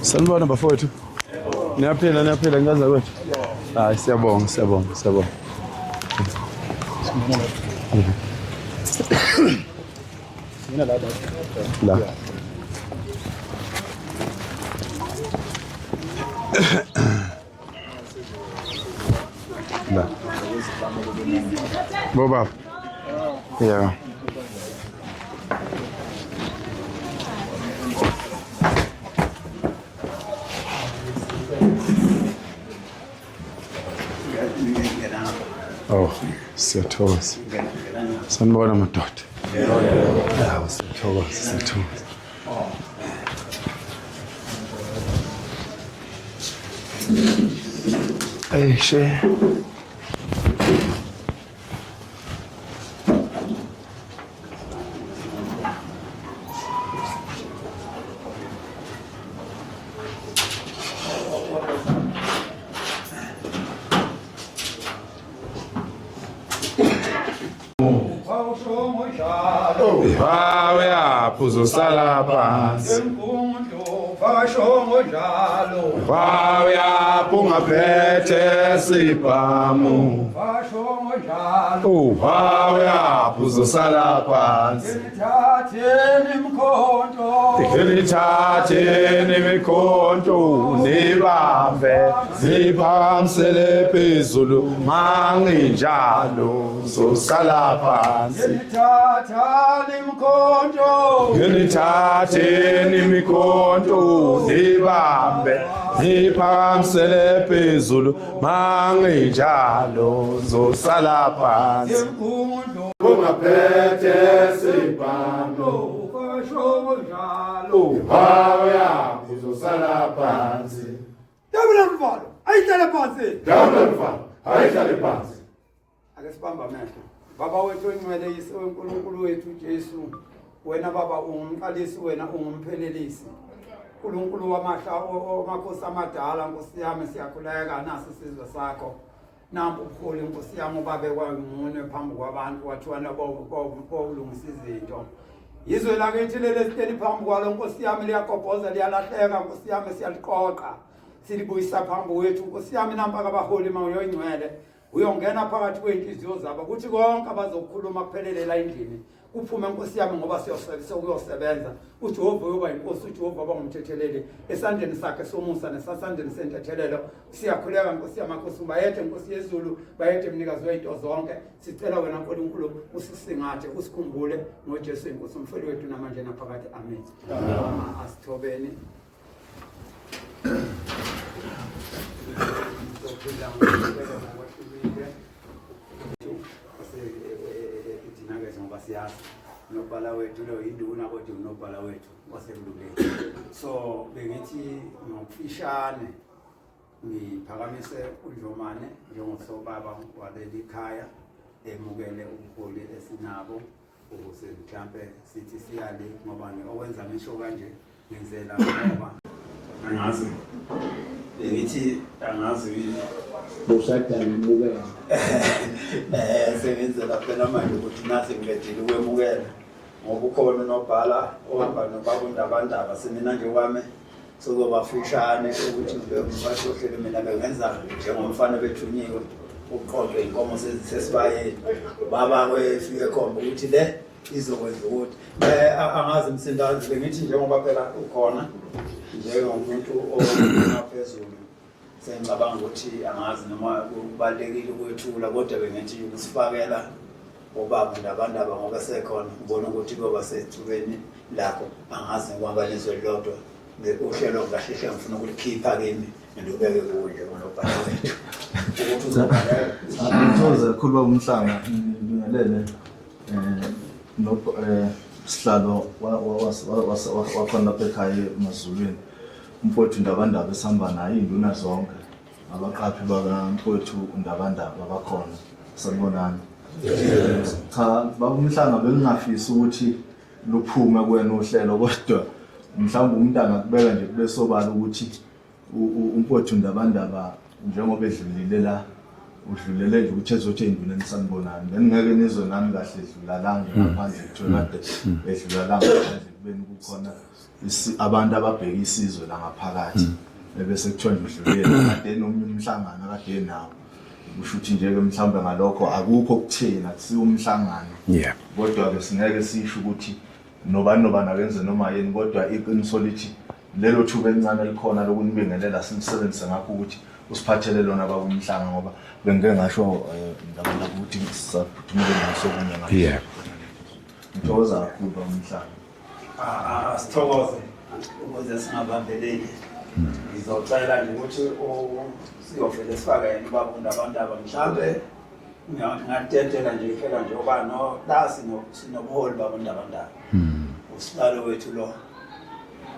Sanibona bafowethu. Niyaphila ngaza kwethu. Hayi siyabonga. Mina la. La. Boba. Yeah. Oh, siyathokoza. Sanibona madoda. Yeah, siyathokoza. Hey, she. Hawe apho uzosala phansi. Hawe apho ungaphethe sibhamu. Hawe apho uzosala phansi. Nithatheni imikhonto nibambe niphakamisele phezulu manginjalo uzosala phansi. Nithatheni imikhonto nibambe niphakamisele phezulu manginjalo uzosala phansi. Ungaphethe sibhamu. Hawe apho uzosala phansi. Dabula mfalo, ayihlale phansi. Ake sibamba amehlo. Baba wethu ongcwele yiso uNkulunkulu wethu Jesu. Wena baba ungumqalisi, wena ungumphelelisi. uNkulunkulu wamakhosi amadala, Nkosi yami siyakhuleka naso isizwe sakho. Nampu ubuholi Nkosi yami ubabe kwangune phambi kwabantu wathiwa nabowulungisa izinto. Izwe lakithi leli siteli phambi kwalo Nkosi yami liyagobhoza liyalahleka Nkosi yami siyaliqoqa. Silibuyisa phambi wethu Nkosi yami nampa kabaholi mawuyongcwele. Uyongena phakathi kweinhliziyo zabo ukuthi konke abazokhuluma kuphelelela endlini. Kuphume Nkosi yami ngoba siyosebenza. uJehova uyoba inkosi, uJehova aba ngumthetheleli esandleni sakhe somusa nesasandleni sentethelelo. Siyakhuleka Nkosi yamakhosi bayethe Nkosi yezulu, bayethe mnikazi wezinto zonke. Sicela wena Nkulunkulu usisingathe usikhumbule ngoJesu inkosi umfeli wethu namanje naphakade. Amen. Asithobeni. Siyazi unobhala wethu lo induna kodwa unobhala wethu wasemluleni. So bengithi ngokufishane ngiphakamise uNjomane njengosobaba waleli khaya emukele ubuholi esinabo ukuze mhlambe sithi siyale ngoba okwenza ngisho kanje ngenzela ngoba angazi bengithi angazi Boshaka ngibukela. Sengenzela phela manje ukuthi nasi ngilethile ukwemukela ngoba ukhona unobhala ohamba nobabundabandaba semina nje kwami sokubafishane ukuthi ngibashohlele mina bengenza njengomfana bethunyiwe uqoqwe inkomo sesibayeni baba kwefike khomba ukuthi le izokwenza ukuthi angazi Msindazi bengithi njengoba phela ukhona njengomuntu ophezulu sengicabanga ukuthi angazi noma kubalekile ukwethula kodwa bengithi ukusifakela obaba ndabandaba ngoba sekhona ubona ukuthi kuba sethubeni lakho angazi ngoba lezwe lodwa uhlelo ngasheshe ngifuna ukulikhipha kimi ndibeke kuwe njengoba wethu ukuthi uzobhala ngithoza kakhulu umhlanga ngibingelele sihlalo wakhona lapha ekhaya eMazulwini. Mfowethu Ndabandaba esihamba naye induna zonke abaqaphi bakamfowethu Ndabandaba bakhona. Sanibonani. Cha babumhlanga bengingafisi ukuthi luphume kwena uhlelo kodwa mhlawumbe umuntu angakubeka nje kube sobala ukuthi umfowethu Ndabandaba njengoba edlulile la udlulele nje ukuthi ezothi enduneni Sanibonani. Bengingeke nizwe nami kahle edlula la ngaphandle kuthiwa kade edlula la ngaphandle ekubeni kukhona abantu ababheka isizwe la ngaphakathi bese kuthiwa nje udlulele kade nomnye umhlangano kade nawo kusho ukuthi nje ke mhlawumbe ngalokho akukho kuthina kusiwa umhlangano kodwa ke singeke sisho ukuthi nobani akenze noma yini kodwa iqiniso lithi lelo thuba elincane likhona lokunibingelela simsebenzise ngakho ukuthi usiphathele lona bakumhlanga ngoba bengeke ngasho ndabona ukuthi sisaphumele ngasokunye ngayo ngithokoza kakhulu bakumhlanga sithokoze ukuze singabambeleli ngizocela nje ukuthi siyovele sifake yena babunda abantu mhlambe ngingadedela nje phela nje oba no la sinobuholi babunda usihlalo wethu lo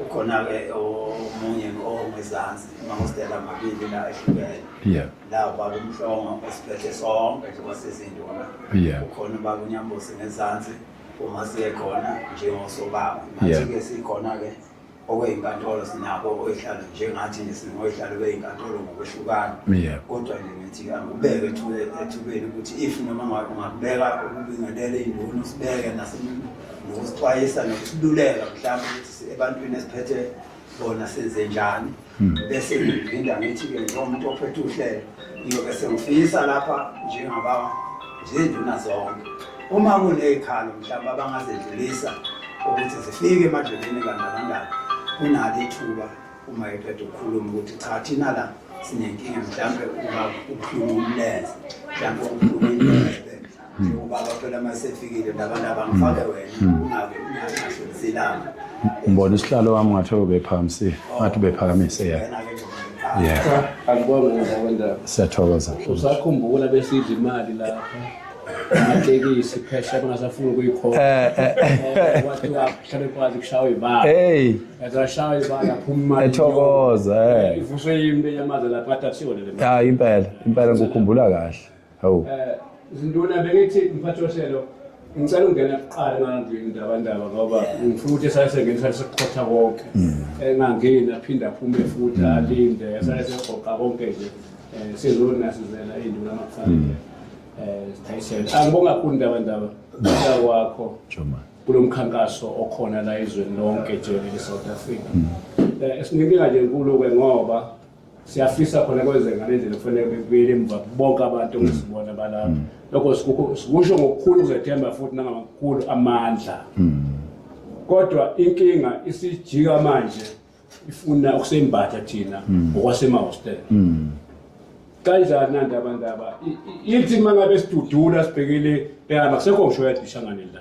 ukhona ke omunye ongezansi mangositela mabili la ehlukene la babumhlongo osiphethe sonke nje kwasezinduna ukhona bakunyambosi ngezansi uma siye khona njengosobaba manje ke sikhona ke okweyinkantolo sinabo oyihlalo njengathi nesinoyihlalo beyinkantolo ngokwehlukana kodwa nje ngithi angubeke ethubeni ukuthi if noma ungakubeka ukubingelela induna usibeke nokusixwayisa nokusiluleka mhlawumbe ukuthi ebantwini esiphethe bona senze njani bese ngiphinda ngithi ke njengomuntu ophethe uhlelo ngiyobe sengifisa lapha njengaba induna zonke uma kunezikhalo mhlawumbe abangazedlulisa ukuthi zifike emadlelweni kanjani kunalo ithuba uma ephethe ukukhuluma ukuthi cha thina la sinenkinga mhlawumbe ukukhulumuleza mhlawumbe ukukhulumuleza ngoba phela masefikile labantu abangifake wena ungabe ungashoziselana Umbona isihlalo wami ngathi ubephakamise ngathi ubephakamise Akubonga ngokwendaba. Siyathokoza. Usakhumbula besidla imali lapha. Amatekisi phesha kungasafuna ukuyikhona. Wathi wahlale kwazi kushaya ibala. Ezashaya ibala phuma imali. Ethokoza Ivuswe yimbe yamaze lapha athathiwe le. Impela ngikukhumbula kahle. Hawu. Izinduna bengithi mphathoshelo ngicela ungena kuqala ngandwi indaba ngoba ngifuna ukuthi sayengenisa sekukhotha konke. Engangeni aphinda aphume futhi alinde sayeseqoqa konke nje. Sizona sizela induna amakufanele. Sithayisela. Angibonga kakhulu indaba wakho Joma. Kulomkhankaso okhona la ezweni lonke nje eSouth Africa. Esinginga nje enkulu ke ngoba siyafisa khona kwenzeka ngendlela kufanele kubuyele emva bonke abantu ngisibona balapha. Lokho sikusho ngokukhulu ukuzethemba futhi nangamakhulu amandla. Kodwa inkinga isijika manje ifuna ukusembatha thina ngokwasemahostela. Kanjani nandaba ithi mangabe sidudula sibhekile behamba kusekho ngisho yadishangane la.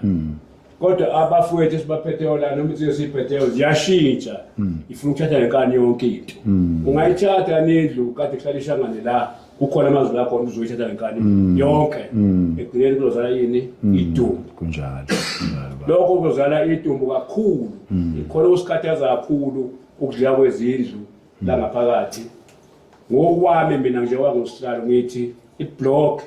Kodwa abafowethu sibaphethe la noma ithi siphethe ziyashintsha ifuna ukuthatha lenkani yonke into. Ungayithatha nendlu kade kuhlalisangane la kukhona amazwi akho uzoyithatha lenkani yonke ekugcineni kuzozala yini idumbu kunjalo lokho kuzozala idumbu kakhulu ikhona usikhathaza kakhulu ukudliwa kwezindlu la ngaphakathi. Ngokwami mina nje wangusihlalo ngithi iblock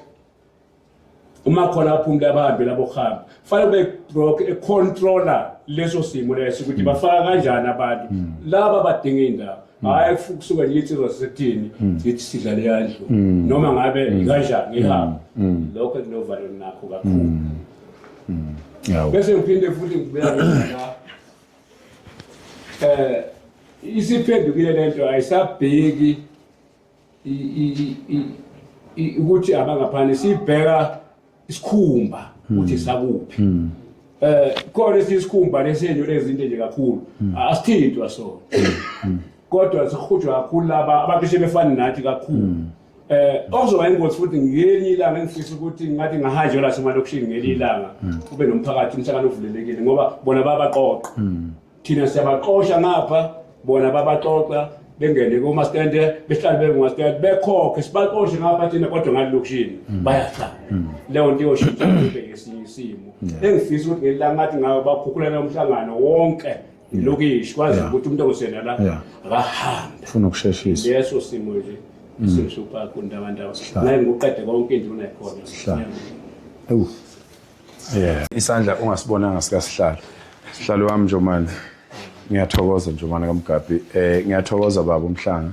uma khona aphumule abahambi labohamba fanele be-block econtroller leso simo leso ukuthi bafaka kanjani abantu laba badinga indawo hayi kusuka nje insizwa sesethini sithi sidlale yandlu noma ngabe kanjani ihamba lokho kunovalo nakho kakhulu. Bese ngiphinde futhi ngibeka la isiphendukile lento ayisabheki ukuthi abangaphani sibheka isikhumba ukuthi sakuphi khona isikhumba lesenyo lezinto nje kakhulu asithintwa so kodwa sikhujwa kakhulu laba abantu befana nathi kakhulu okuzoba ingozi futhi ngelinye ilanga engifisa ukuthi ngathi ngahanjwe la semalokishini ngelinye ilanga kube nomphakathi umhlangano ovulelekile ngoba bona babaqoqa thina siyabaqosha ngapha bona babaqoqa bengene kuma stand behlale benguma stand bekhokhe sibaqoshe ngapha thina kodwa ngalokishini bayahlala leyo nto yoshintsha kube esinye isimo engifisa ukuthi ngelanga ngathi ngabe bakhukhulana umhlangano wonke ilokishi kwazi ukuthi umuntu osena la akahambe ufuna ukusheshisa leso simo nje simsupha kundabandaba naye ngoqede konke induna ekhona isandla ungasibonanga sikasihlalo sihlalo wami Njomani ngiyathokoza Njomani kaMgabhi ngiyathokoza baba uMhlanga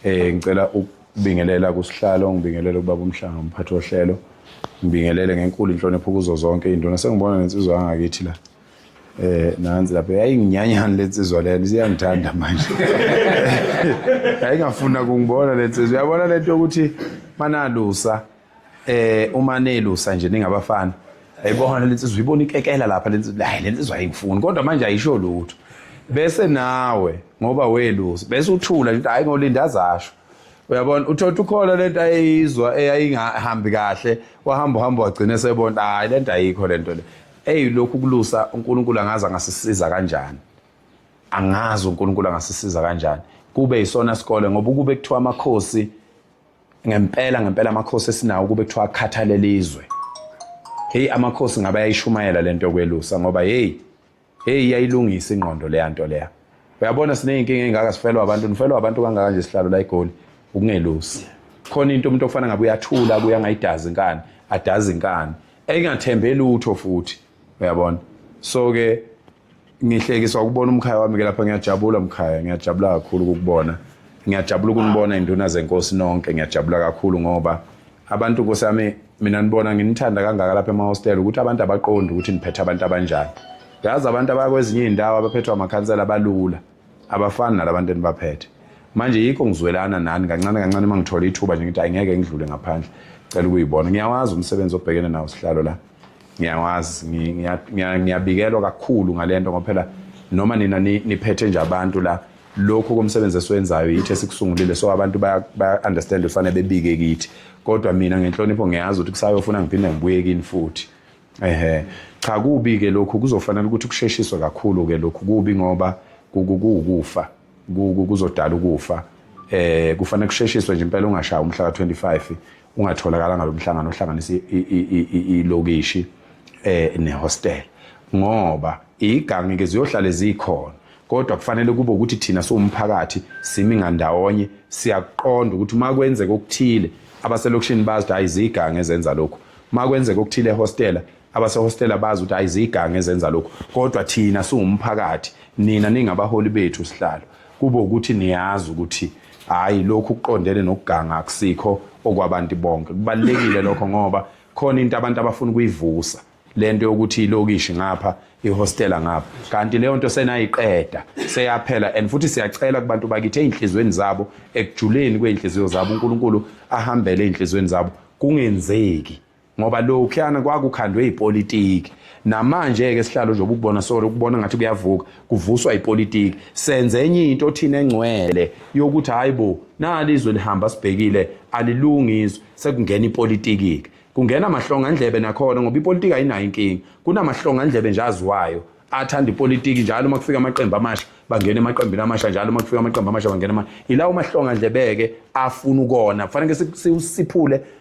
ngicela ukubingelela kusihlalo ngibingelele kubaba uMhlanga umphathi wohlelo ngibingelele ngenkulu inhlonipho kuzo zonke induna sengibona nensizwa yangakithi la nansi lapha yayinginyanyana lensizwa lena siyangithanda manje ayingafuna kungibona lensizwa uyabona lento ukuthi manalusa uma nelusa nje ningabafana ayibona lensizwa uyibona ikekela lapha lensizwa hayi lensizwa ayingifuni kodwa manje ayisho lutho bese nawe ngoba welusa bese uthula nje hayi ngolinda azasho uyabona uthothi ukhona lento ayizwa eyayingahambi kahle wahamba wagcina sebona hayi lento ayikho lento le lokhu kulusa uNkulunkulu angaza ngasisiza kanjani angazi uNkulunkulu angasisiza kanjani kube isona sikole ngoba kube kuthiwa amakhosi ngempela amakhosi esinawo kube kuthiwa akhathalelizwe amakhosi ngabe ayishumayela lento kwelusa ngoba iyayilungisa ingqondo le yanto leya uyabona sineyinkinga engaka sifelwa abantu kangaka nje sihlalo la eGoli ukungelusi khona into umuntu ofana ngabe uyathula kuya ngayidazi inkani adazi inkani engathembeli utho futhi uyabona so ke ngihlekiswa ukubona umkhaya wami ke lapha ngiyajabula mkhaya ngiyajabula kakhulu ukubona ngiyajabula ukunibona induna zenkosi nonke ngiyajabula kakhulu ngoba abantu Nkosi yami mina nibona nginithanda kangaka lapha emahostel ukuthi abantu abaqonda ukuthi niphethe abantu abanjani yazi abantu abakwezinye indawo abaphethwe amakhansela abalula abafani nalabantu enibaphethe manje yikho ngizwelana nani kancane mangithola ithuba nje ngithi angeke ngidlule ngaphandle cela ukuyibona ngiyawazi umsebenzi obhekene nawo sihlalo la ngiyawazi ngiyabikelwa kakhulu ngalento ngoba phela noma nina niphethe nje abantu la lokho komsebenzi esiwenzayo yithi esikusungulile so abantu baya understand ufane bebike kithi kodwa mina ngenhlonipho ngiyazi ukuthi kusayofuna ngiphinde ngibuye kini futhi cha kubi ke lokho kuzofanele ukuthi kusheshiswe kakhulu ke lokho kubi ngoba ukufa kuzodala ukufa kufanele kusheshiswe nje impela ungashaya umhla ka25 ungatholakala ngalomhlangano ohlanganisa ilokishi nehostel ngoba igangi ke ziyohlala zikhona kodwa kufanele kube ukuthi thina siwumphakathi simi ngandawonye siyaqonda ukuthi makwenzeka okuthile abaselokishini bazi hayi izigangi ezenza lokho makwenzeka okuthile ehostela abasehostela bazi ukuthi hayi izigangi ezenza lokho kodwa thina siwumphakathi nina ningabaholi bethu sihlalo kube ukuthi niyazi ukuthi hayi lokhu kuqondene nokuganga akusikho okwabantu bonke kubalekile lokho ngoba khona into abantu abafuna ukuyivusa lento yokuthi ilokishi ngapha ihostela ngapha kanti leyo nto senayiqeda seyaphela and futhi siyacela kubantu bakithi einhlizweni zabo ekujuleni kweinhliziyo zabo uNkulunkulu ahambele einhlizweni zabo kungenzeki ngoba lokhuyana kwakukhandwe ipolitiki namanje ke sihlalo nje ukubona solo ukubona ngathi kuyavuka kuvuswa ipolitiki senze enye into thina engcwele yokuthi hayibo nalizwe lihamba sibhekile alilungiswe sekungena ipolitiki kungena amahlonga ndlebe nakhona ngoba ipolitiki ayinayo inkingi kunamahlonga ndlebe nje aziwayo athanda ipolitiki njalo uma kufika amaqembu amasha bangena emaqembini amasha njalo uma kufika amaqembu amasha bangena ilawo mahlonga ndlebeke afuna ukona kufanele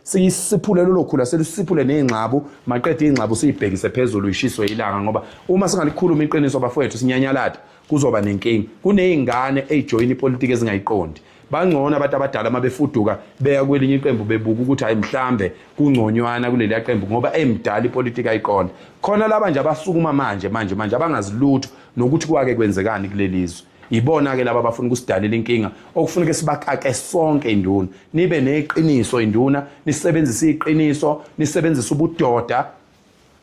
siyiphule lolo khula selisiphule nezingxabu maqedwe izingxabu siyibhekise phezulu ishiswe ilanga ngoba uma singalikhuluma iqiniso bafowethu sinyanyalada kuzoba nenkingi kunezingane ejoin ipolitiki ezingayiqondi bangcono abantu abadala mabefuduka beya kwelinye iqembu bebuka ukuthi hayi mhlambe kungconywana kuleli qembu ngoba emdala ipolitiki ayiqonda khona laba nje abasukuma manje abangazilutho nokuthi kwake kwenzekani kulelizwe ibona ke laba abafuna ukusidalela inkinga okufuneka sibakake sonke induna nibe neqiniso induna nisebenzise iqiniso nisebenzise ubudoda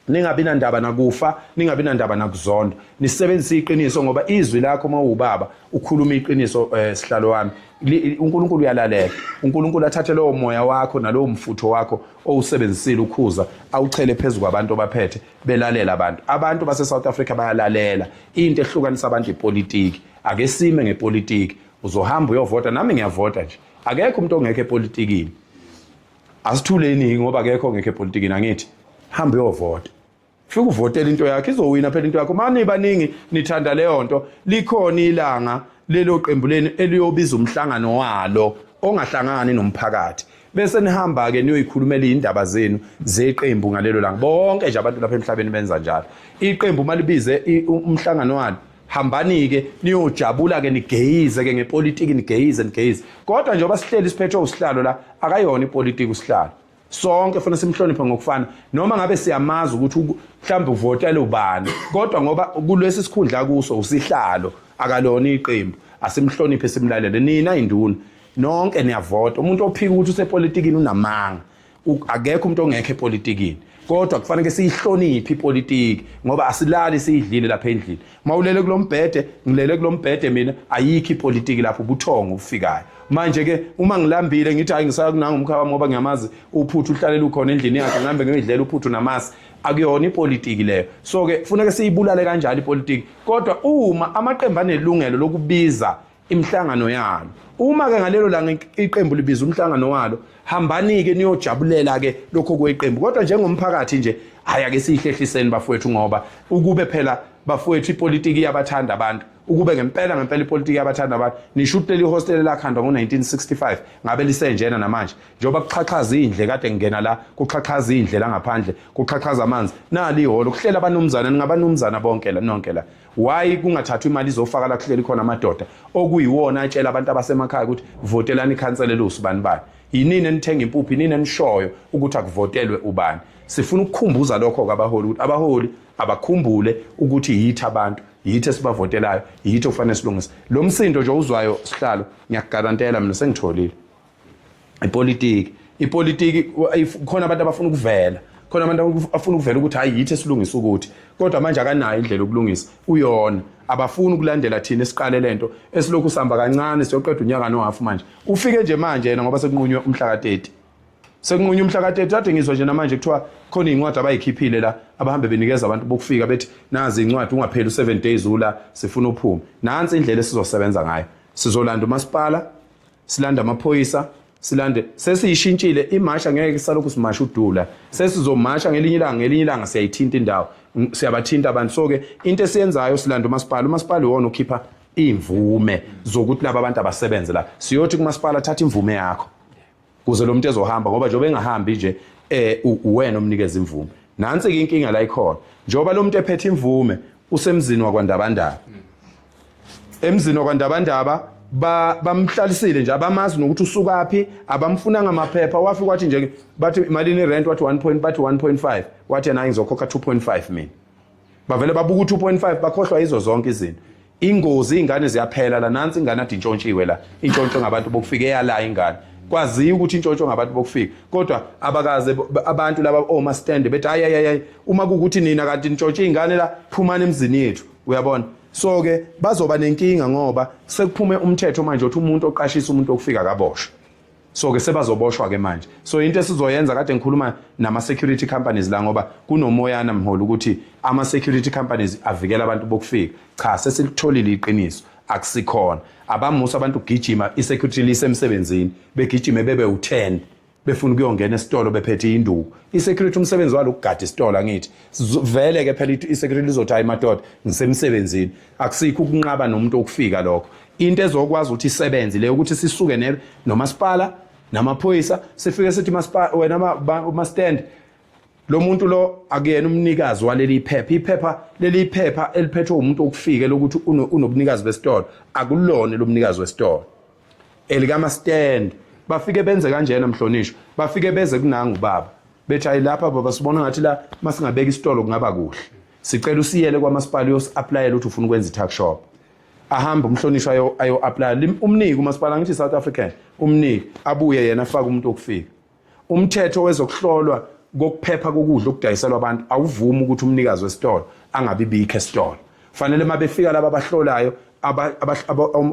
ningabi nandaba nakufa ningabi nandaba nakuzonda nisebenzise iqiniso ngoba izwi lakho mawubaba ukhuluma iqiniso sihlalo wami uNkulunkulu uyalalela uNkulunkulu athathe lowo moya wakho nalowo mfutho wakho owusebenzisile ukhuza awuchele phezulu kwabantu abaphethe belalela abantu base South Africa bayalalela into ehlukanisa abantu ipolitiki ake sime ngepolitiki uzohamba uyovota nami ngiyavota nje akekho umuntu ongekho epolitikini asithuleni ngoba akekho ongekho epolitikini angithi hamba uyovota fika uvotela into yakhe izowina phela into yakho manje baningi nithanda leyo nto likhona ilanga lelo qembu leni eliyobiza umhlangano walo ongahlangani nomphakathi bese nihamba ke niyoyikhulumela indaba zenu zeqembu ngalelo langa bonke nje abantu lapha emhlabeni benza njalo iqembu malibize umhlangano walo hambani ke niyojabula ke nigeyize ke ngepolitiki nigeyize kodwa nje basihleli siphethe usihlalo la akayona ipolitiki usihlalo sonke kufanele simhloniphe ngokufana noma ngabe siyamaza ukuthi mhlawumbe uvotele ubani kodwa ngoba kulesi sikhundla kuso usihlalo akalona iqembu asimhloniphe simlalele nina induna nonke niyavota umuntu ophika ukuthi usepolitikini unamanga akekho umuntu ongekho epolitikini kodwa kufanele siyihloniphe ipolitiki ngoba asilali siyidlile lapha endlini mawulele kulombhede ngilele kulombhede mina ayikho ipolitiki lapho ubuthongo ufikayo manje ke uma ngilambile ngithi hayi ngisakunanga umkhaba ngoba ngiyamazi uphuthu uhlalela ukhona endlini yakhe ngihambe ngiyidlela uphuthu namasi akuyona ipolitiki leyo so ke kufanele siyibulale kanjalo ipolitiki kodwa uma amaqembu anelungelo lokubiza imhlangano yalo uma ke ngalelo langa iqembu libiza umhlangano walo hambani ke niyojabulela ke lokho kweqembu kodwa njengomphakathi nje aya ke sihlehliseni bafowethu ngoba ukube phela bafowethu ipolitiki yabathanda abantu ukube ngempela ipolitiki yabathanda abantu nishuteli hostel lakhandwa ngo1965 ngabe lisenjena namanje njoba kuxhaxhaza indle kade ngena la kuxhaxhaza indle la ngaphandle kuxhaxhaza amanzi nali ihholo kuhlela abanumzana ningabanumzana bonke la nonke la why kungathathwa imali izofaka la kuhleli khona amadoda okuyiwona atshela abantu abasemakhaya ukuthi votelani ikhansela lusibani bani yinini enithenga impuphu yinini enishoyo ukuthi akuvotelwe ubani sifuna ukukhumbuza lokho kabaholi ukuthi abaholi abakhumbule ukuthi yithi abantu yithi esibavotelayo yithi ofanele silungise lo msindo nje uzwayo sihlalo ngiyakugarantela mina sengitholile ipolitiki khona abantu abafuna ukuvela khona abantu afuna ukuvela ukuthi hayi yithi esilungisa ukuthi kodwa manje akanayo indlela yokulungisa uyona abafuni ukulandela thina esiqale lento esilokhu sihamba kancane siyoqeda unyaka nohafu manje ufike nje manje yena ngoba sekunqunywe umhla ka30 sekunqunywe umhla ka30 kade ngizwa nje namanje kuthiwa khona incwadi abayikhiphile la abahambe benikeza abantu bokufika bethi nazi incwadi ungapheli u7 days ula sifuna uphume nansi indlela esizosebenza ngayo sizolanda umasipala silanda amaphoyisa silande sesiyishintshile imasha ngeke salokhu simasha udula sesizomasha ngelinye ilanga siyayithinta indawo siyabathinta abantu so ke into esiyenzayo silanda umasipala wona ukhipha imvume zokuthi laba abantu abasebenze la siyothi kumasipala thatha imvume yakho kuze lo muntu ezohamba ngoba njobe engahambi nje uwena omnikeza imvume nansi ke inkinga la ikhona njoba lo muntu ephethe imvume usemzini wakwaNdabandaba emzini wakwaNdabandaba bamhlalisile nje abamazi nokuthi usukaphi abamfuna ngamaphepha wafika wathi nje bathi imalini rent wathi 1.5 wathi yena ngizokhokha 2.5 mina bavele babuka 2.5 bakhohlwa izo zonke izinto ingozi ingane ziyaphela la nansi ingane adi intshontshiwe la intshontsho ngabantu bokufika eyala ingane kwaziyo ukuthi intshontsho ngabantu bokufika kodwa abakaze abantu laba oma stand bethi hayi uma kukuthi nina kanti intshontsho ingane la phumana emzini yethu uyabona so ke bazoba nenkinga ngoba sekuphume umthetho manje uthi umuntu oqashisa umuntu okufika kaboshwe so ke sebazoboshwa ke manje so into esizoyenza kade ngikhuluma nama security companies la ngoba kunomoyana mholo ukuthi ama security companies avikela abantu bokufika cha sesilitholile iqiniso akusikhona abamusa abantu ugijima isecurity lisemsebenzini begijime bebe u10 befuna ukuyongena esitolo bephethe induku isecurity umsebenzi walo ukugada isitolo angithi vele ke phela isecurity lizothi hayi madoda ngisemsebenzini akusikho ukunqaba nomuntu okufika lokho into ezokwazi ukuthi isebenze le ukuthi sisuke nomasipala namaphoyisa sifike sithi masipala wena uma stand lo muntu lo akuyena umnikazi waleli iphepha leli iphepha eliphethwe umuntu okufika lokuthi unobunikazi besitolo akulona lo mnikazi wesitolo elikama stand bafike benze kanjena mhlonishwa bafike beze kunanga ubaba bethi hayi lapha baba sibona ngathi la masingabeka isitolo kungaba kuhle sicela usiyele kwamasipala uyos-applyela ukuthi ufuna ukwenza i-tuck shop ahamba umhlonishwa ayo-apply umniki umasipala ngithi South African umniki abuye yena afaka umuntu okufika umthetho wezokuhlolwa kokuphepha kokudla okudayiselwa abantu awuvumi ukuthi umnikazi wesitolo angabi bikho esitolo fanele mabefika laba abahlolayo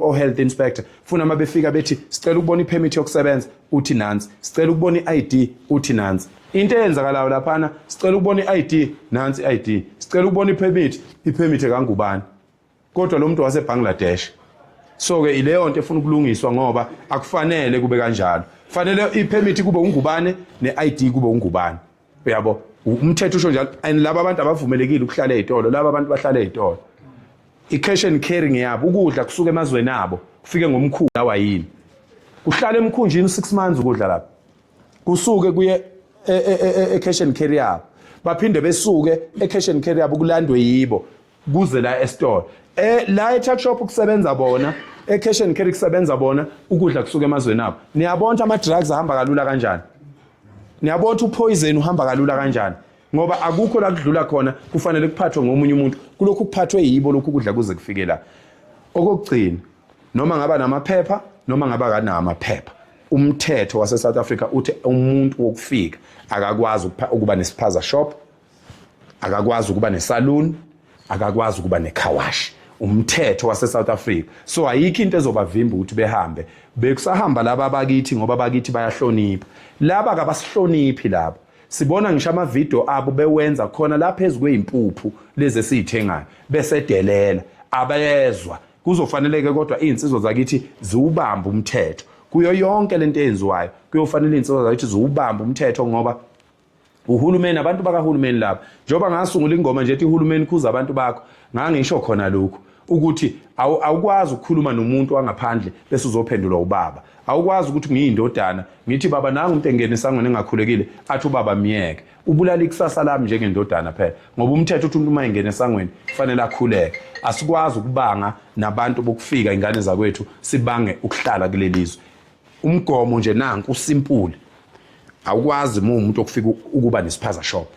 o-health inspector funa mabefika bethi sicela ukubona i-permit yokusebenza uthi nansi sicela ukubona i-ID uthi nansi into eyenzakalayo laphana sicela ukubona i-ID nansi i-ID sicela ukubona i-permit ekangubani kodwa lo muntu waseBangladesh so ke ileyo nto efuna ukulungiswa ngoba akufanele kube kanjalo fanele i-permit kube ungubane ne-ID kube ungubane uyabo umthetho usho njalo and laba abantu abavumelekile ukuhlala ezitolo laba abantu bahlala ezitolo i-cash and carrying yabo ukudla kusuka emazweni abo kufike ngomkhulu awayini uhlala emkhunjini 6 months ukudla lapha kusuke kuye e-cash and carry yabo baphinde besuke e-cash and carry yabo kulandwe yibo kuze la esitolo la e-tuck shop kusebenza bona e-cash and carry kusebenza bona ukudla kusuka emazweni abo niyabona ama-drugs ahamba kalula kanjani niyabona upoison uhamba kalula kanjani ngoba akukho la kudlula khona kufanele kuphathwe ngomunye umuntu kulokhu kuphathwe yibo lokhu kudla kuze kufike la okugcina noma ngaba namaphepha noma ngaba kana amaphepha umthetho wase South Africa uthi umuntu wokufika akakwazi ukuba nesiphaza shop, akakwazi ukuba nesaloon, akakwazi ukuba necar wash. Umthetho wase South Africa. So ayikho into ezobavimba ukuthi behambe. Bekusahamba laba abakithi ngoba abakithi bayahlonipha. Laba akabasihloniphi laba. Sibona ngisho ama video abo bewenza khona lapha phezulu kwezimpuphu lezi esithengayo besedelela abayezwa. Kuzofaneleke kodwa insizwa zakithi ziwubamba umthetho. Kuyo yonke lento eyenziwayo kuyofanele insizwa zakithi ziwubamba umthetho ngoba uhulumeni abantu bakahulumeni lapha njoba ngasungula ingoma nje ethi uhulumeni khuza abantu bakho ngangisho khona lokho ukuthi awukwazi ukukhuluma nomuntu wangaphandle bese uzophendulwa ubaba. Awukwazi ukuthi ngiyindodana ngithi baba nanga umuntu engene esangweni engakhulekile athi ubaba miyeke. Ubulala ikusasa lami njengendodana phela ngoba umthetho uthi umuntu uma engene esangweni kufanele akhuleke. Asikwazi ukubanga nabantu bokufika ingane zakwethu sibange ukuhlala kulelizwe. Umgomo nje nanku usimple. Awukwazi umuntu okufika ukuba nesiphaza shop.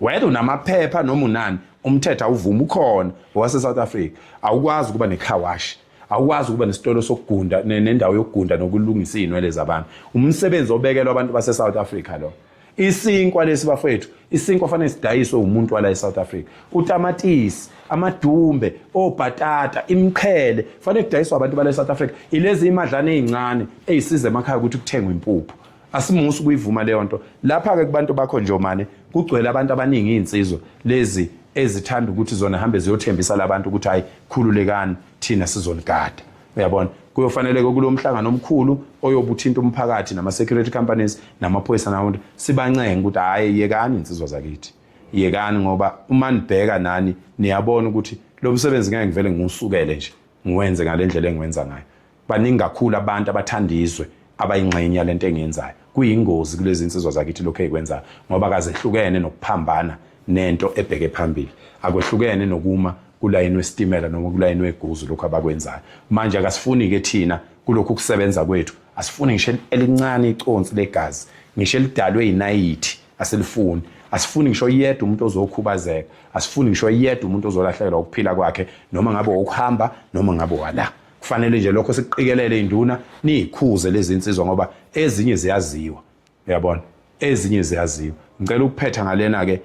Whether unamaphepha noma unani umthetho awuvuma ukhona wase South Africa. Awukwazi ukuba necar wash. Awukwazi ukuba nesitolo sokugunda nendawo yokugunda nokulungisa inwele zabantu. Umsebenzi obekelwe abantu base South Africa lo. Isinkwa lesi bafethu, isinkwa fanele sidayiswe umuntu wala eSouth Africa. Utamatisi, amadumbe, obhatata, imqhele fanele kudayiswe abantu bala eSouth Africa. Ilezi imadlana ezincane ezisiza emakhaya ukuthi kuthengwe impuphu. Asimusi kuyivuma leyo nto. Lapha ke kubantu bakho njomane kugcwele abantu abaningi insizwa lezi ezithanda ukuthi zona hambe ziyothembisa labantu ukuthi hayi khululekani thina sizoligada. Uyabona? Kuyofanele kulomhlangano omkhulu oyobuthinta umphakathi nama security companies namaphoyisa nawo sibancenga ukuthi hayi yekani insizwa zakithi. Yekani ngoba uma nibheka nani niyabona ukuthi lo msebenzi ngeke ngivele ngiusukele nje ngiwenze ngalendlela engiwenza ngayo. Baningi kakhulu abantu abathandizwe abayingxenye lento engiyenzayo. Kuyingozi kulezi insizwa zakithi lokho ekwenza ngoba kazehlukene nokuphambana nento ebheke phambili. Akwehlukene nokuma kulayini westimela noma kulayini weguzu lokho abakwenzayo. Manje akasifuni ke thina kulokho kusebenza kwethu. Asifuni ngisho elincane iconsi legazi, ngisho elidalwe inayithi aselifuni. Asifuni ngisho yedwa umuntu ozokhubazeka. Asifuni ngisho yedwa umuntu ozolahlekelwa ukuphila kwakhe noma ngabe ukuhamba noma ngabe wala. Kufanele nje lokho siqikelele induna niyikhuze lezi insizwa ngoba ezinye ziyaziwa. Uyabona? Ezinye ziyaziwa. Ngicela ukuphetha ngalena ke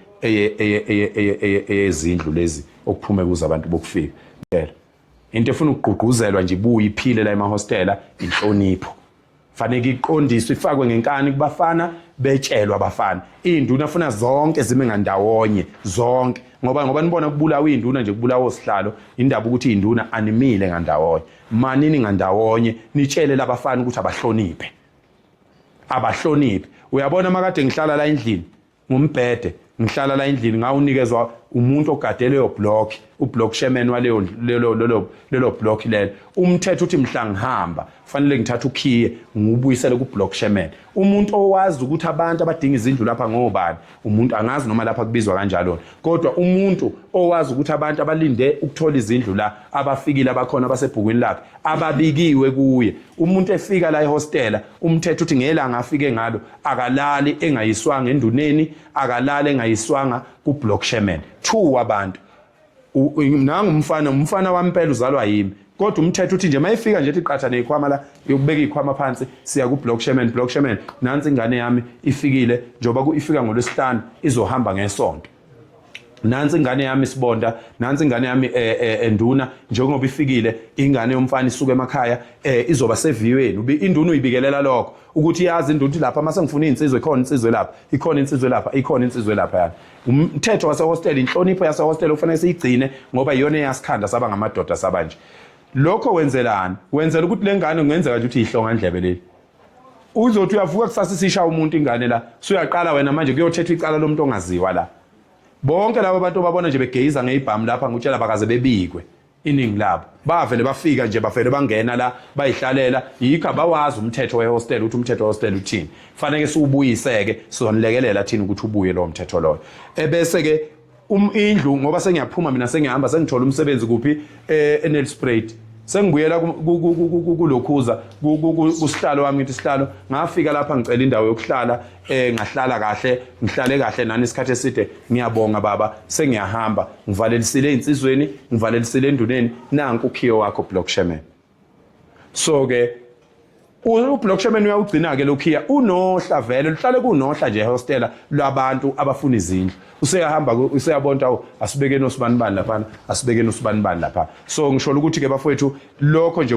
ezindlu lezi okuphume kuza abantu bokufika. Phela into efuna ukugqugquzelwa nje ibuye iphile la emahostela inhlonipho. Fanele iqondiswe ifakwe ngenkani kubafana betshelwa abafana. Induna afuna zonke zime ngandawonye zonke ngoba nibona kubulawa induna nje kubulawa osihlalo indaba ukuthi induna animile ngandawonye. Manini ngandawonye nitshele labafana ukuthi abahloniphe. Abahloniphe. Uyabona makade ngihlala la endlini ngumbhede ngihlala la endlini ngawunikezwa umuntu ogadele yo block ublock chairman waleyo lelo block lelo. Umthetho uthi mhla ngihamba fanele ngithatha ukhiye ngubuyisele ku block chairman. Umuntu owazi ukuthi abantu abadinga izindlu lapha ngobani umuntu angazi noma lapha kubizwa kanjalo kodwa umuntu owazi ukuthi abantu abalinde ukuthola izindlu la abafikile abakhona basebhukwini lakhe ababikiwe kuye. Umuntu efika la ehostela umthetho uthi ngelanga afike ngalo akalali engayiswanga enduneni akalali engayiswanga ku block chairman. 2 abantu umfana wampela uzalwa yimi kodwa umthetho uthi nje mayifika nje ethi qatha nezikhwama la yokubeka izikhwama phansi siya ku block chairman nansi ingane yami ifikile njoba ifika ngolwesihlanu izohamba ngesonto. Nansi ingane yami sibonda nansi ingane yami enduna njengoba ifikile ingane yomfana isuka emakhaya izoba seviyweni induna uyibikelela lokho ukuthi yazi induna ukuthi lapha mase ngifuna insizwe ikhona insizwe lapha ikhona insizwe lapha ikhona insizwe lapha yani. Umthetho wase hostel inhlonipho yase hostel ufanele siyigcine ngoba iyona eyasikhanda saba ngamadoda sabanje. Lokho wenzelana wenzela ukuthi lengane kungenzeka nje ukuthi ihlonga ndlebe leli. Uzothi uyavuka kusasa sisha umuntu ingane la suyaqala wena manje kuyothethwa icala lomuntu ongaziwa la. Bonke labo bantu babona nje begeyiza ngeibhamu lapha ngutshela bakaze bebikwe iningi labo bavele bafika nje bafele bangena la bayihlalela yikho abawazi umthetho wehostel uthi umthetho wehostel uthini. Kufanele siubuyiseke sizonilekelela thina ukuthi ubuye lo mthetho loyo. Ebese ke indlu ngoba sengiyaphuma mina sengihamba sengithola umsebenzi kuphi eNelspruit sengibuyela kulokhuza kusihlalo wami ngithi sihlalo ngafika lapha ngicela indawo yokuhlala ngahlala kahle ngihlale kahle nani isikhathi eside ngiyabonga baba sengiyahamba ngivalelisile insizweni ngivalelisile enduneni nanku ukhiyo wakho block chairman. So ke ublocksherman uyawugcina ke lokhiya unohla vele luhlale kunohla nje hostela labantu abafuna izindlu useyabona asibekeni osibanibani lapha asibekeni osibanibani lapha so ngisho ukuthi ke bafowethu lokho nje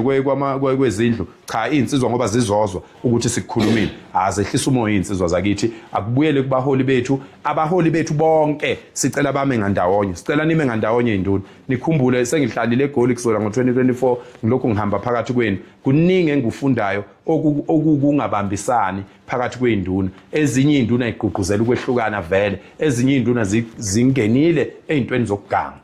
kwezindlu cha insizwa ngoba zizozwa ukuthi sikukhulumile azehlisa umoya insizwa zakithi akubuyele kubaholi bethu abaholi bethu bonke sicela bame ngandawonye sicela nime ngandawonye induna nikhumbule sengihlalile eGoli kuzola ngo2024 ngilokhu ngihamba phakathi kwenu kuningi engikufundayo okungabambisani phakathi kweinduna ezinye induna igqugquzela ukwehlukana vele ezinye induna zingenile ezintweni zokuganga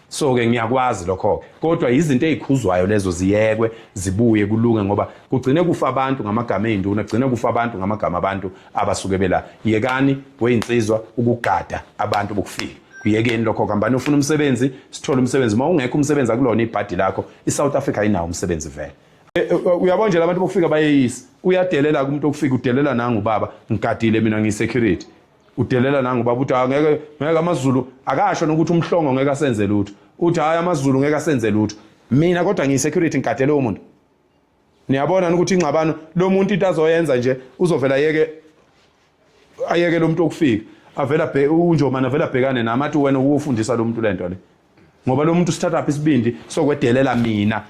so ke ngiyakwazi lokho kodwa izinto ezikhuzwayo lezo ziyekwe zibuye kulunge ngoba kugcine kufa abantu ngamagama einduna kugcine kufa abantu ngamagama abantu abasuke bela yekani weinsizwa ukugada abantu bokufika kuyekeni lokho kambani ufuna umsebenzi sithola umsebenzi mawungekho umsebenzi akulona ibhadi lakho iSouth Africa ayinawo umsebenzi vele uyabona nje labantu bokufika bayeyisa uyadelela kumuntu okufika udelela nangu baba ngigadile mina ngiyisecurity udelela nangu baba uthi ngeke amaZulu akasho nokuthi umhlongo ngeke asenze lutho uthi hayi amaZulu ngeke asenze lutho mina kodwa ngiyisecurity ngigadele umuntu niyabona ukuthi ingxabano lo muntu into azoyenza nje uzovela ayeke lo muntu okufika avela unjomana avela bhekane namathi wena ukufundisa lo muntu lento le ngoba lo muntu sithatha apha isibindi sokwedelela mina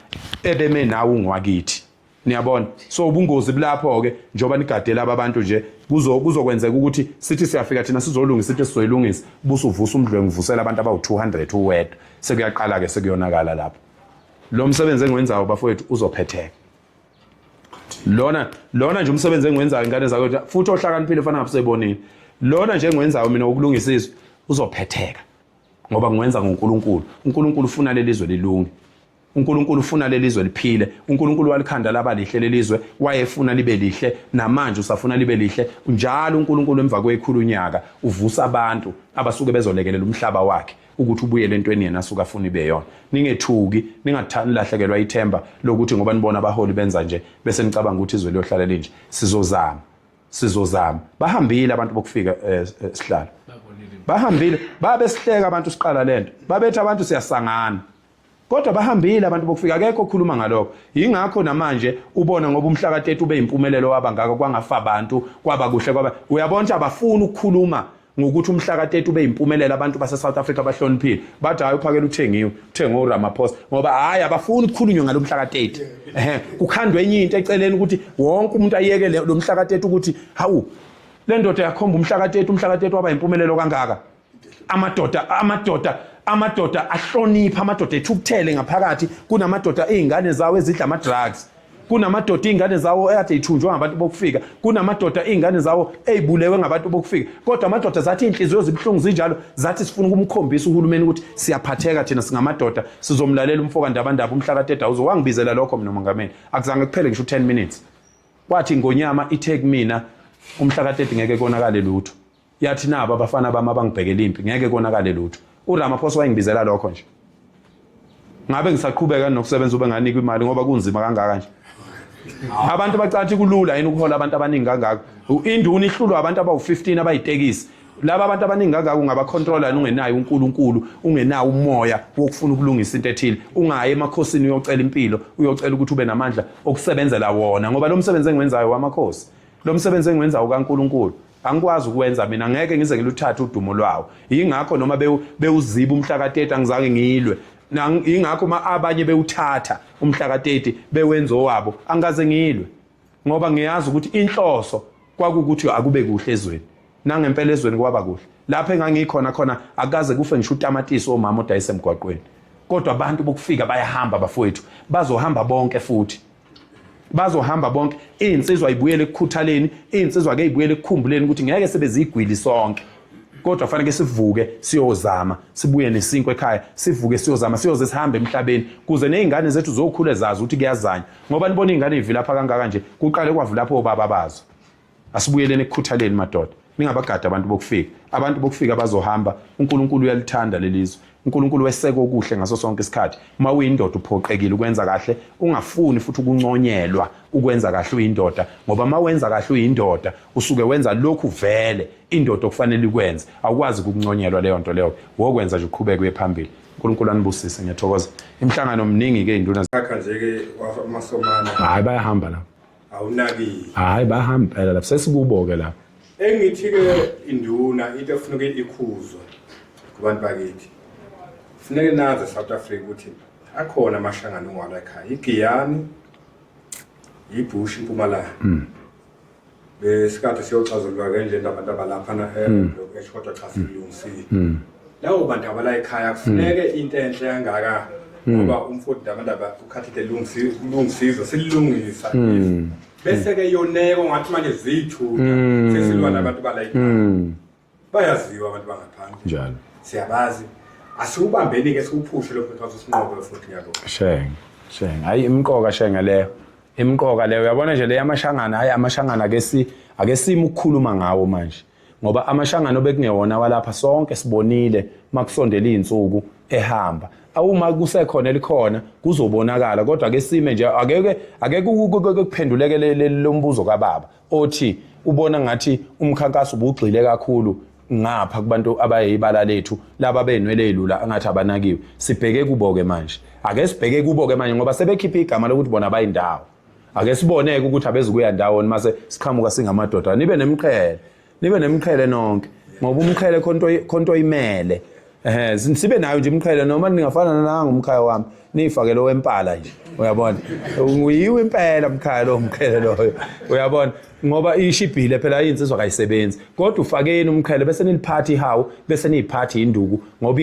ebeme nawe ungwakithi niyabona so ubungozi bulapho ke njoba nigadela abantu nje kuzokwenzeka ukuthi sithi siyafika thina sizolungisa into sizoyilungisa busuvusa umdlwe ngivusela abantu abawu200 uwedwa sekuyaqala ke sekuyonakala lapho lo msebenzi engiwenzayo bafowethu uzophetheka lona nje umsebenzi engiwenzayo ingane zakho futhi ohlakaniphile fana ngabusebonini lona nje engiwenzayo mina ukulungisa izwe uzophetheka ngoba ngiwenza ngoNkulunkulu uNkulunkulu ufuna lelizwe lilunge uNkulunkulu ufuna lelizwe liphile uNkulunkulu walikhanda laba lihle lelizwe wayefuna libe lihle namanje usafuna libe lihle njalo uNkulunkulu emva kwekhulunyaka uvusa abantu abasuke bezolekelela umhlaba wakhe ukuthi ubuyele entweni yena asuka afuna ibe yona ningethuki ningathani lahlekelwa ithemba lokuthi ngoba nibona abaholi benza nje bese nicabanga ukuthi izwe liyohlala linje sizozama bahambile abantu bokufika sihlalo bahambile babesihleka abantu siqala lento babethu abantu siyasangana kodwa bahambile abantu bokufika akekho okhuluma ngalokho ingakho namanje ubona ngoba umhlaka 30 ube impumelelo wabangaka kwangafa abantu kwaba kuhle kwaba uyabona abafuna ukukhuluma ngokuthi umhlaka 30 ube impumelelo abantu base South Africa bahloniphile bathi hayi uphakela uthengiwe uRamaphosa ngoba hayi abafuni ukukhulunywa ngalomhlaka 30 kukhandwe enye into eceleni ukuthi wonke umuntu ayeke lo mhlaka 30 ukuthi hawu le ndoda yakhomba umhlaka 30 waba impumelelo kangaka amadoda ahlonipha amadoda ethukuthele ngaphakathi kunamadoda ezingane zawo ezidla ama drugs kunamadoda izingane zawo ekade ithunjwa ngabantu bokufika kunamadoda izingane zawo ezibulewe ngabantu bokufika kodwa amadoda zathi inhliziyo zibhlungu zinjalo zathi sifuna ukumkhombisa uhulumeni ukuthi siyaphatheka thina singamadoda sizomlalela umfoka ndabandaba umhlaka 30 uzowangibizela lokho mina mongameli akuzange kuphele ngisho 10 minutes kwathi ngonyama itake mina umhlaka 30 ngeke konakale lutho yathi nabo abafana bami abangibhekela impi ngeke konakale lutho uRamaphosa wayengibizela lokho nje ngabe ngisaqhubeka nokusebenza ube nganika imali ngoba kunzima kangaka nje abantu bacathi kulula yini ukuhola abantu abaningi kangaka induna ihlulwa abantu abawu15 abayitekisi laba abantu abaningi kangaka ungabacontroller ungenayo uNkulunkulu ungenawo umoya wokufuna ukulungisa into ethile ungaye emakhosini uyocela impilo uyocela ukuthi ube namandla okusebenzela wona ngoba lo msebenzi engiwenzayo wamakhosi lo msebenzi engiwenzayo kaNkulunkulu angikwazi ukwenza mina ngeke ngize ngiluthathe udumo lwawo ingakho noma bewuziba umhlaka 30 angizange ngilwe ingakho abanye bewuthatha umhlaka 30 bewenza owabo angaze ngilwe ngoba ngiyazi ukuthi inhloso kwakukuthi akube kuhle ezweni nangempela ezweni kwaba kuhle lapha engangikhona khona akaze kufe ngisho utamatisi omama odayisa emgwaqweni kodwa abantu bokufika bayahamba bafowethu bazohamba bonke futhi bazohamba bonke insizwa ibuyele ekukhuthaleni insizwa ke ibuyele ekukhumbuleni ukuthi ngeke sebezigwili sonke kodwa fanele sivuke siyozama sibuye nesinkwe ekhaya sivuke siyozama siyoze sihambe emhlabeni kuze nezingane zethu zokhule zazi ukuthi kuyazanya ngoba nibona izingane ivilapha kangaka nje kuqale kwavulapha obaba bazo asibuyeleni ekukhuthaleni madoda ningabagada abantu bokufika bazohamba uNkulunkulu uyalithanda lelizwe uNkulunkulu weseke okuhle ngaso sonke isikhathi uma uyindoda uphoqekile ukwenza kahle ungafuni futhi ukunconyelwa ukwenza kahle uyindoda ngoba uma wenza kahle uyindoda usuke wenza lokhu vele indoda okufanele ikwenze awukwazi ukunconyelwa leyo nto leyo wokwenza nje uqhubeke uye phambili uNkulunkulu anibusise ngiyathokoza imhlangano mningi ke induna akha nje ke wamasomana hayi bayahamba la awunakile. Hayi bahamba phela lapha sesikubo-ke lapha. Engithi-ke induna into efuneka ikhuzwe kubantu bakithi. Kufuneka nazi eSouth Africa ukuthi akhona amahlangano ongwala ekhaya. iGiyani, iBush eMpumalanga. Besikade siyochazulwa kanjena abantu abalaphana kodwa cha silungisile. Lawo bantu abala ekhaya kufuneke into enhle kangaka ngoba umfundi abandaba ukhathile lungisizo silungisa. Bese-ke yoneko ngathi manje zithutha sesilwa nabantu bala ekhaya. Bayaziwa abantu bangaphandle. Njalo. Siyabazi. Asiubambeni-ke siwuphushe lokho because sinqobe futhi ngiyabona. Sheng. Hayi imqoka shenge leyo. Imqoka leyo uyabona nje le amashangana hayi amashangana akesimo ukukhuluma ngawo manje. Ngoba amashangano bekungewona walapha sonke sibonile makusondela izinsuku ehamba. Awuma kusekhona elikhona kuzobonakala kodwa ke sime nje akeke kuphenduleke lo mbuzo kaBaba othi ubona ngathi umkhankaso ubugxile kakhulu ngapha kubantu abayibala lethu laba benwele elula angathi abanakiwe. Sibheke kubo ke manje. Ake sibheke kubo ke manje ngoba sebekhipha igama lokuthi bona bayindawo. Ake siboneke ukuthi abezukuya ndawoni mase siqhamuka singamadoda. Nibe nemqhele nonke ngoba umqhele khonto imele. Sibe nayo nje imqhele noma ningafana nanga umkhaya wami nifake lo wempala nje uyabona uyiwe impela umqhele loyo uyabona ngoba ishibhile phela insizwa kayisebenzi kodwa ufakeni umqhele bese niliphathi ihawu bese niyiphathi induku ngoba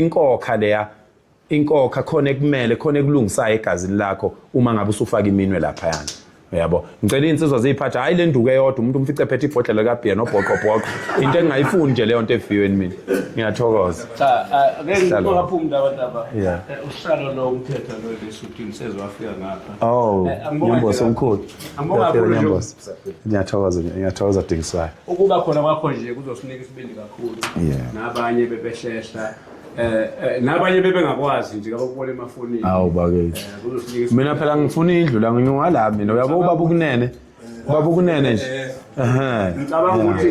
inkokha khona ekumele khona ekulungisayo egazini lakho uma ngabe usufaka iminwe lapha yana uyabo ngicela insizwa ziphatha hayi le nduku eyodwa umuntu umfice ephethe ibhodlela likaBhiya nobhoqobhoqo into engingayifuni nje leyo nto eviweni mina ngiyathokoza cha ake ngiphuma abantu usihlalo lo umthetho lo lesutini sezwafika ngapha Nyamboso omkhulu ngiyathokoza Dingiswayo ukuba khona kwakho nje kuzosinika isibindi kakhulu nabanye bebehlehla nabanye bebengakwazi nje abakubona emafonini awu bakithi mina phela ngifuna indlu la ngingala mina uyabo ubaba ukunene nje ngicabanga ukuthi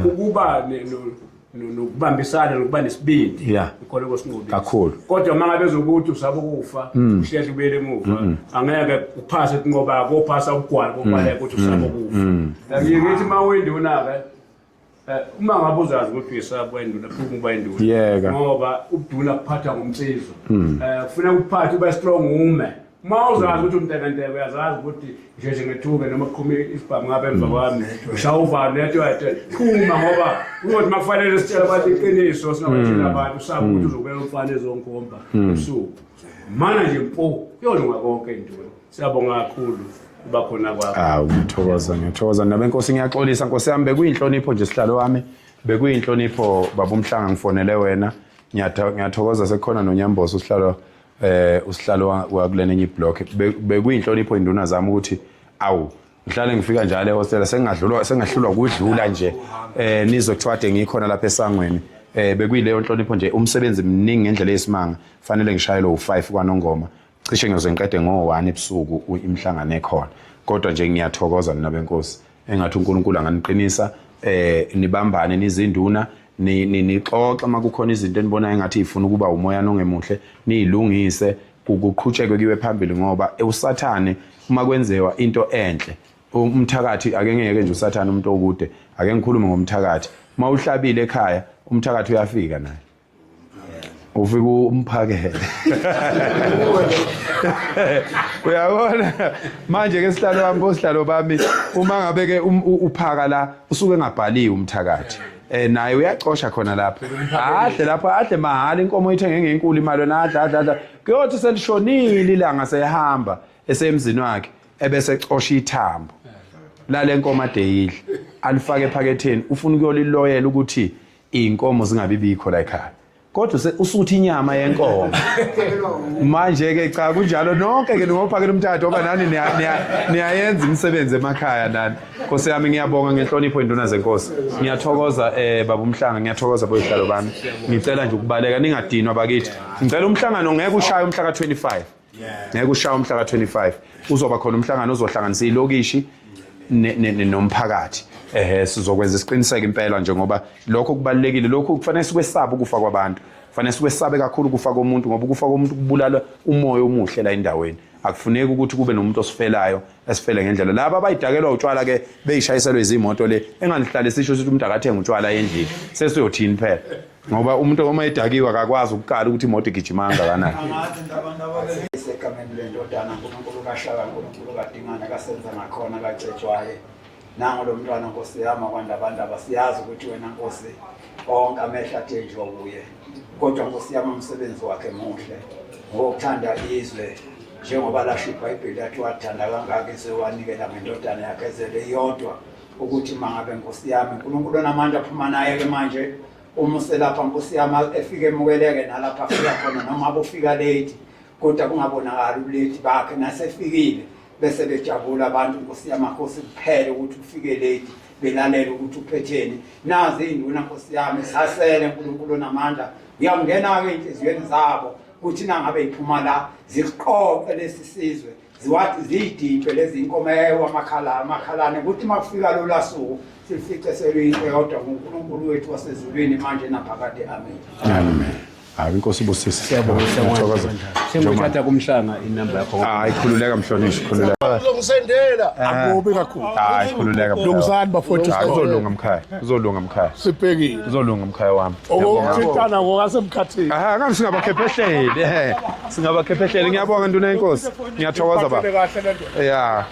ukuba nokubambisana nokuba nesibindi ikhona kosinqobile kakhulu kodwa mangabe bezokuthi usaba ukufa uhlehla ubele emuva angeke uphase inqoba kophasa ubugwala kobaleka ukuthi usaba ukufa ngiyithi mawenduna ke uma ngabe uzazi ukuthi uyisaba wenduna phuma bayinduna ngoba ubuduna kuphatha ngomsizo kufanele ukuphathe ube strong ume uma uzazi ukuthi umnteke uyazazi ukuthi nje ngethuke noma kuqhuma isibhamu ngabe emva kwami ushawuva letho phuma ngoba ukuthi makufanele sitshela abantu iqiniso singabatshela abantu usaba ukuthi uzobeka umfana ezonkomba ebusuku mana nje mpo kuyolunga konke induna siyabonga kakhulu kuba khona kwakho ngiyathokoza nabenkosi ngiyaxolisa nkosi yami bekuyinhlonipho nje sihlalo wami bekuyinhlonipho baba uMhlanga ngifonele wena ngiyathokoza sekukhona noNyamboso usihlalo wakulena enye iblock bekuyinhlonipho induna zami ukuthi awu ngihlale ngifika njalo ehostel sengahlulwa ukudlula nje nizokuthiwade ngikhona lapha esangweni bekuyileyo nhlonipho nje umsebenzi mningi ngendlela yesimanga fanele ngishayele u5 kwaNongoma cishe ngizoze ngiqede ngo1 ebusuku imhlangano ekhona kodwa nje ngiyathokoza nina benkosi engathi uNkulunkulu anganiqinisa nibambane nizinduna nixoxa makukhona izinto enibona engathi ifuna ukuba umoya nongemuhle nizilungise kuqhutshekwe kiwe phambili ngoba usathane uma kwenzewa into enhle umthakathi ake ngeke nje usathane umuntu okude ake ngikhulume ngomthakathi mawuhlabile ekhaya umthakathi uyafika naye ufika umphakele uyabona manje ke sihlalo wami bosihlalo bami uma ngabe ke uphaka la usuke engabhaliwe umthakathi naye uyacosha khona lapha adle mahala inkomo ithenge ngenkulu imali wena adla kuyothi selishonile ilanga sehamba esemzini wakhe ebese ecosha ithambo la lenkomo adeyidla alifake ephaketheni ufuna ukuyoliloyela ukuthi inkomo zingabi bikho la ekhaya kodwa usuthi inyama yenkomo manje ke cha kunjalo nonke ke ngophakela umthatho ngoba nani niyayenza imisebenzi emakhaya nani Nkosi yami ngiyabonga ngenhlonipho induna zenkosi ngiyathokoza baba uMhlanga ngiyathokoza boyihlalo bami ngicela nje ukubaleka ningadinwa bakithi ngicela umhlangano ngeke ushaye umhla ka25 ngeke ushaye umhla ka25 uzoba khona umhlangano ozohlanganisa ilokishi nomphakathi sizokwenza isiqiniseko impela njengoba lokho kubalekile lokho kufanele sikwesaba ukufa kwabantu kufanele sikwesabe kakhulu ukufa komuntu ngoba ukufa komuntu kubulala umoya omuhle la endaweni akufuneki ukuthi kube nomuntu osifelayo esifele ngendlela laba abayidakelwa utshwala ke beyishayiselwe izimoto le engalihlale sisho ukuthi umuntu akathenga utshwala endlini sesiyothini phela ngoba umuntu uma edakiwe akakwazi ukukala ukuthi imoto igijima kangakanani isegameni lendodana uNkulunkulu kaShaka uNkulunkulu kadingana kasenza ngakhona kacetshwaye nango lo mntwana Nkosi yami kwandabandaba siyazi ukuthi wena Nkosi onke amehla athenjwa kuye kodwa Nkosi yami umsebenzi wakhe muhle ngokuthanda izwe njengoba lasho iBhayibheli yathi wathanda kangaka izwe wanikela ngendodana yakhe ezele iyodwa ukuthi mangabe Nkosi yami uNkulunkulu onamandla aphuma naye ke manje umuselapha Nkosi yami efike emukeleke nalapha afika khona noma abofika late kodwa kungabonakala ulate bakhe nasefikile bese bejabula abantu Nkosi yami Nkosi kuphele ukuthi ufike late belalela ukuthi uphetheni nazi induna Nkosi yami sasele uNkulunkulu onamandla uyangena ke inhliziyweni zabo ukuthi nangabe iphuma la ziqoqe lesisizwe ziwathi zidiphe lezi inkomeyo amakhalane ukuthi makufika lo lasuku sifice seluyinto yodwa uNkulunkulu wethu wasezulwini manje naphakade amen hayi inkosi ibusise Siyabonga. Sengithatha kumhlanga inamba yakho. hayi khululeka mhlonishwa khululeka Uzongisendela akubi kakhulu. hayi khululeka Lungizani bafowethu uzolunga mkhaya uzolunga mkhaya sibhekile. uzolunga mkhaya wami Okuthintana ngokasemkhathini. ngabe singabakhephehlela singabakhephehlela ngiyabonga nduna yenkosi ngiyathokoza baba Kahle lento. ya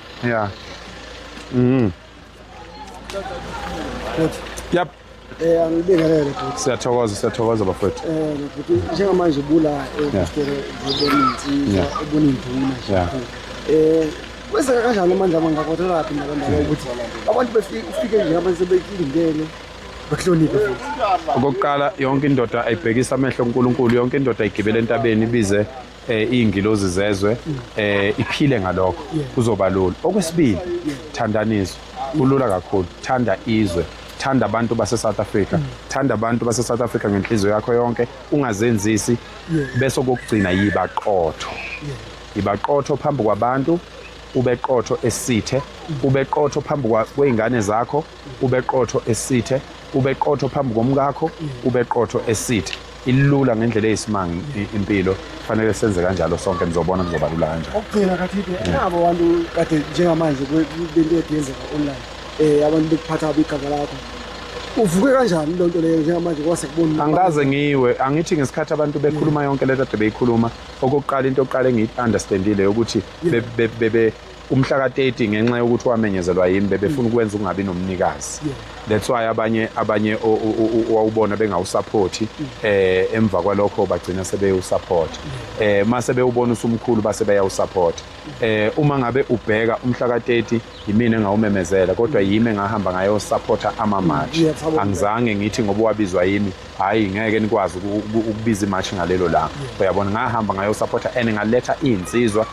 yep angibingelele futhi siyathokoza bafowethu futhi njengamanje bula pastor ziboninsizwa ubuninduna Yeah. kweseka kanjani amandla amangakhothela laphi nabandaba ukuthi abantu befike nje abantu sebekilingene bakuhloniphe futhi okokuqala yonke indoda ayibhekisa amehlo uNkulunkulu yonke indoda ayigibele entabeni ibize izingilozi zezwe iphile ngalokho kuzoba lula okwesibili thandanizwe kulula kakhulu thanda izwe thanda abantu base South Africa thanda abantu base South Africa ngenhliziyo yakho yonke ungazenzisi bese kokugcina yibaqotho phambi kwabantu ubeqotho esithe ubeqotho phambi kweingane zakho ubeqotho esithe ubeqotho phambi komkakho ubeqotho esithe ilula ngendlela eyisimanga impilo fanele senze kanjalo sonke nizobona kuzoba lula kanjalo okugcina kathi nabo abantu kade njengamanje bento ediyenzeka online abantu bekuphatha abigaba lakho uvuke kanjani lonto leyo njengamanje kwase kubona angaze ngiwe angithi ngesikhathi abantu bekhuluma yonke lento ade beyikhuluma okokuqala into yokuqala engiyi-understandile ukuthi bebe umhla ka-30 ngenxa yokuthi wamenyezelwa yimi bebefuna ukwenza ukungabi nomnikazi that's why abanye wawubona bengawusaphothi emva kwalokho bagcina sebeyusupport mase bewubona usumkhulu base beyawusupport uma ngabe ubheka umhla ka-30 yimina engawumemezela kodwa yimi engahamba ngayo supporta ama-march angizange ngithi ngoba wabizwa yimi hayi ngeke nikwazi ukubiza imarch ngalelo langa uyabona ngahamba ngayo supporta and ngaletha iy'nsizwa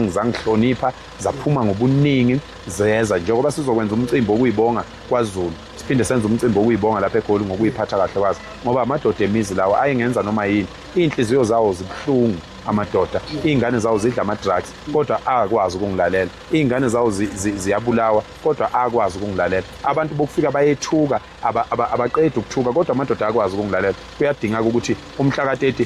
zangihlonipha zaphuma ngobuningi zeza njengoba sizokwenza umcimbi wokuyibonga kwaZulu siphinde senze umcimbi wokuyibonga lapha eGoli ngokuyiphatha kahle kwazi ngoba amadoda emizi lawo ayengenza noma yini inhliziyo zawo zibuhlungu amadoda izingane zawo zidla ama-drugs kodwa akwazi ukungilalela izingane zawo ziyabulawa kodwa akwazi ukungilalela abantu bokufika bayethuka abaqeda ukuthuka kodwa amadoda akwazi ukungilalela kuyadingeka ukuthi umhla ka-30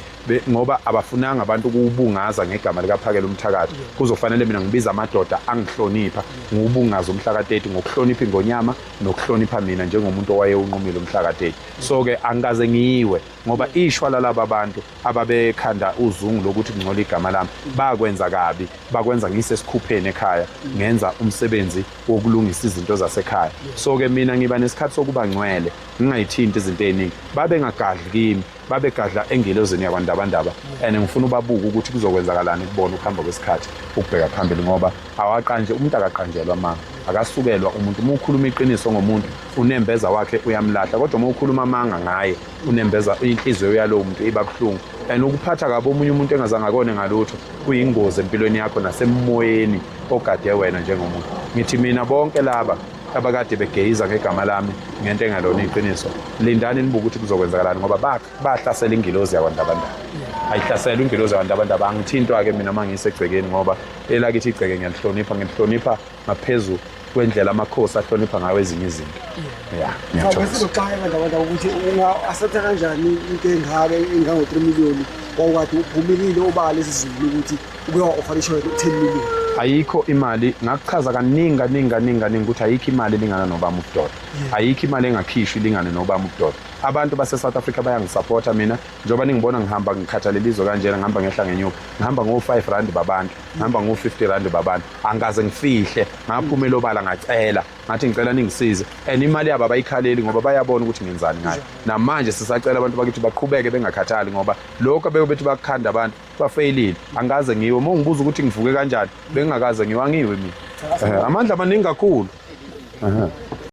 ngoba abafunanga abantu ukuwubungaza ngegama likaPhakela Umthakathi kuzofanele mina ngibiza amadoda angihlonipha ngiwubungaza umhla ka-30 ngokuhlonipha ingonyama nokuhlonipha mina njengomuntu owayewunqumile umhla ka-30 so-ke angikaze ngiyiwe ngoba ishwala laba abantu ababekhanda uzungu lokuthi ngcola igama lami bakwenza kabi bakwenza ngisesikhupheni ekhaya ngenza umsebenzi wokulungisa izinto zasekhaya so-ke mina ngiba nesikhathi sokuba ngcwele ngingayithinti izinto ey'ningi babengagadli kimi babegadla engilozini yakwandabandaba and ngifuna ubabuka ukuthi kuzokwenzakalani kubona ukuhamba kwesikhathi ukubheka phambili ngoba umuntu akaqanjelwa amanga akasukelwa umuntu uma ukhuluma iqiniso ngomuntu unembeza wakhe uyamlahla kodwa uma ukhuluma amanga ngaye unembeza inhliziyo yalowo muntu iba buhlungu and ukuphatha kabi omunye umuntu engazange akone ngalutho kuyingozi empilweni yakho nasemoyeni ogade wena njengomuntu ngithi mina bonke laba abakade begeyiza ngegama lami ngento engalona iqiniso lindani nibuka ukuthi kuzokwenzakalani ngoba bahlasela ingilozi yakwandabandaba ayihlasela ingilozi yakwandabandaba angithintwa-ke mina uma ngiyisegcekeni ngoba elakithi igceke ngiyalihlonipha ngaphezu kwendlela amakhosi ahlonipha ngayo ezinye izinto sizoxaya abantu ukuthi unga-accepta kanjani into engango-3 million wawukade uphumilile obala isizulu ukuthi uke wa-offer ishoyo 10 million. Ayikho imali ngakuchaza kaningi ukuthi ayikho imali elingana nobama ubudoda. Ayikho imali engakhishwa ilingane nobama ubudoda. Abantu base South Africa bayangisupporta mina njengoba ningibona ngihamba ngikhathalela izwe kanjena ngihamba ngehla ngenyuka ngihamba ngo5 rand babantu ngihamba ngo50 rand babantu angaze ngifihle ngaphumela obala ngacela ngathi ngicela ningisize and imali yabo abayikhaleli ngoba bayabona ukuthi ngenzani ngayo namanje sisacela abantu bakithi baqhubeke bengakhathali ngoba lokho bethi bakukhanda abantu bafailile angaze ngiwe uma ngibuza ukuthi ngivuke kanjani bengakaze ngiwangiwe mina amandla amaningi kakhulu